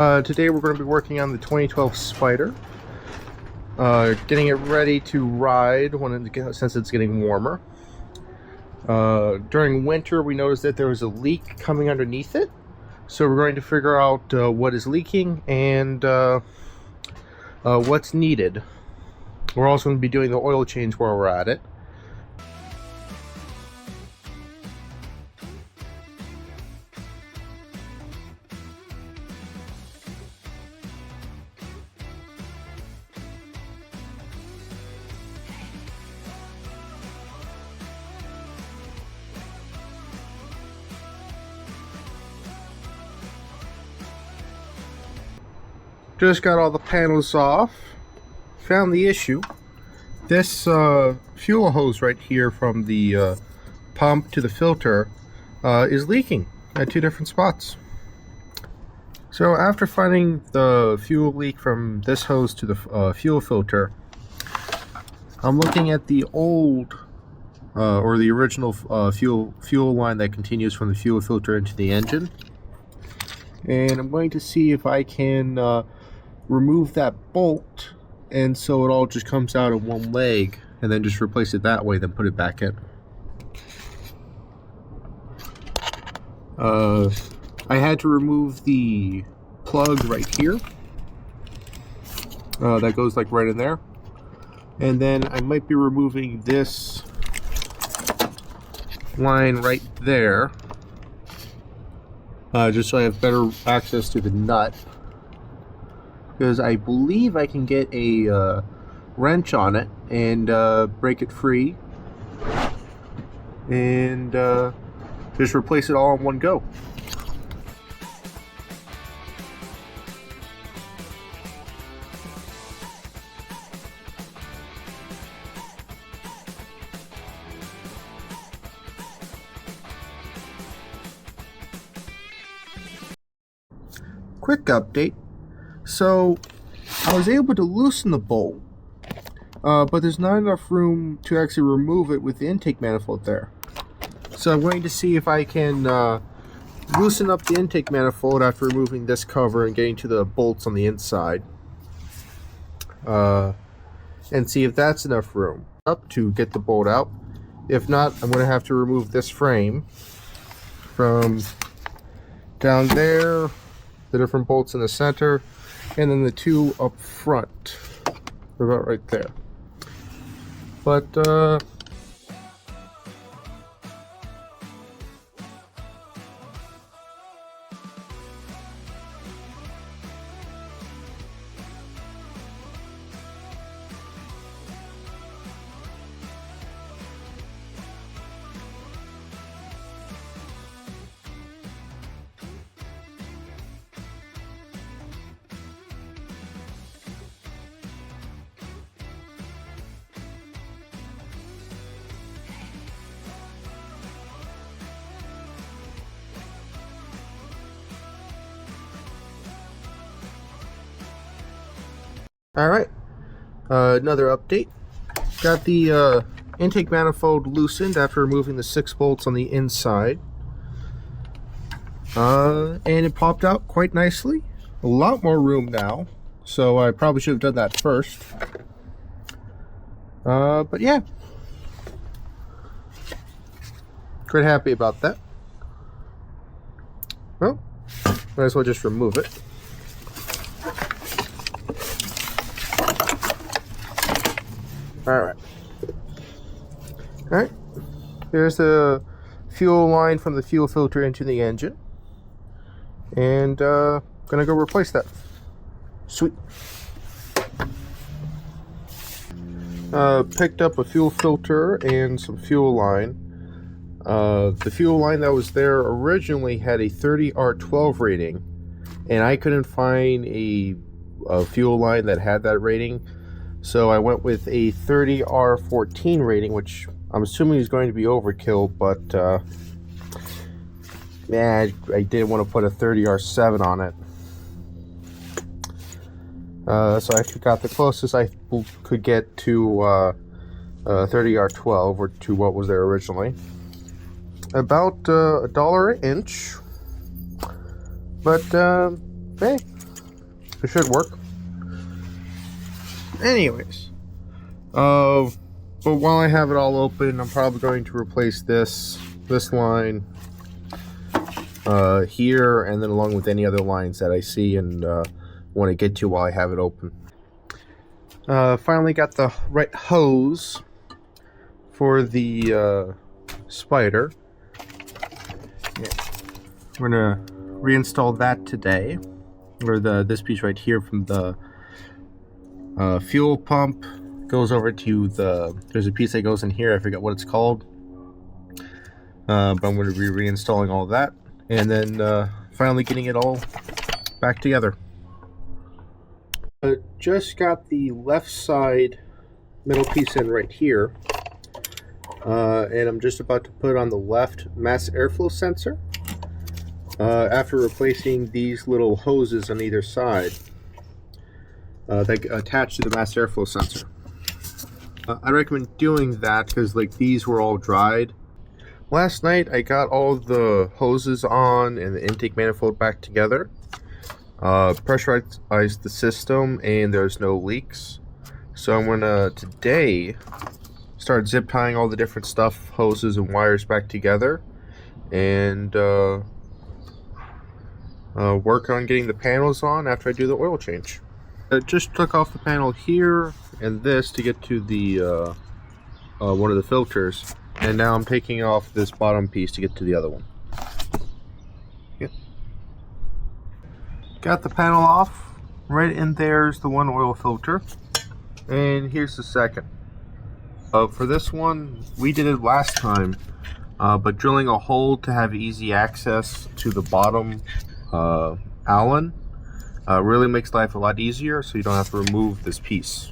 Today we're going to be working on the 2012 Spyder, getting it ready to ride since it's getting warmer. During winter we noticed that there was a leak coming underneath it, so we're going to figure out what is leaking and what's needed. We're also going to be doing the oil change while we're at it. Just got all the panels off. Found the issue. This fuel hose right here from the pump to the filter is leaking at two different spots. So after finding the fuel leak from this hose to the fuel filter, I'm looking at the old or the original fuel line that continues from the fuel filter into the engine, and I'm going to see if I can remove that bolt, and so it all just comes out in one leg, and then just replace it that way, then put it back in. I had to remove the plug right here that goes like right in there, and then I might be removing this line right there, just so I have better access to the nut, because I believe I can get a wrench on it and break it free and just replace it all in one go. Quick update. So I was able to loosen the bolt, but there's not enough room to actually remove it with the intake manifold there. So I'm going to see if I can loosen up the intake manifold after removing this cover and getting to the bolts on the inside, and see if that's enough room up to get the bolt out. If not, I'm going to have to remove this frame from down there, the different bolts in the center, and then the two up front, about right there. But alright, another update. Got the intake manifold loosened after removing the 6 bolts on the inside. And it popped out quite nicely. A lot more room now, so I probably should have done that first. But yeah. Quite happy about that. Well, might as well just remove it. Alright. Alright. There's the fuel line from the fuel filter into the engine. And gonna go replace that. Sweet. Picked up a fuel filter and some fuel line. The fuel line that was there originally had a 30R12 rating, and I couldn't find a fuel line that had that rating. So I went with a 30R14 rating, which I'm assuming is going to be overkill, but I didn't want to put a 30R7 on it. So I got the closest I could get to 30R12, or to what was there originally. About $1 an inch. But hey, It should work. Anyways, but while I have it all open, I'm probably going to replace this line here, and then along with any other lines that I see and want to get to while I have it open. Finally got the right hose for the spyder. Yeah. We're gonna reinstall that today, or this piece right here from the fuel pump goes over to there's a piece that goes in here, I forget what it's called, but I'm going to be reinstalling all of that, and then finally getting it all back together. Just got the left side middle piece in right here, and I'm just about to put on the left mass airflow sensor after replacing these little hoses on either side that attach to the mass airflow sensor. I recommend doing that because like these were all dried. Last night I got all the hoses on and the intake manifold back together, pressurized the system, and there's no leaks. So I'm gonna today start zip tying all the different stuff, hoses and wires back together, and work on getting the panels on after I do the oil change. I just took off the panel here and this to get to the one of the filters, and now I'm taking off this bottom piece to get to the other one. Yep. Got the panel off. Right in there's the one oil filter, and here's the second. For this one, we did it last time, but drilling a hole to have easy access to the bottom Allen really makes life a lot easier, so you don't have to remove this piece.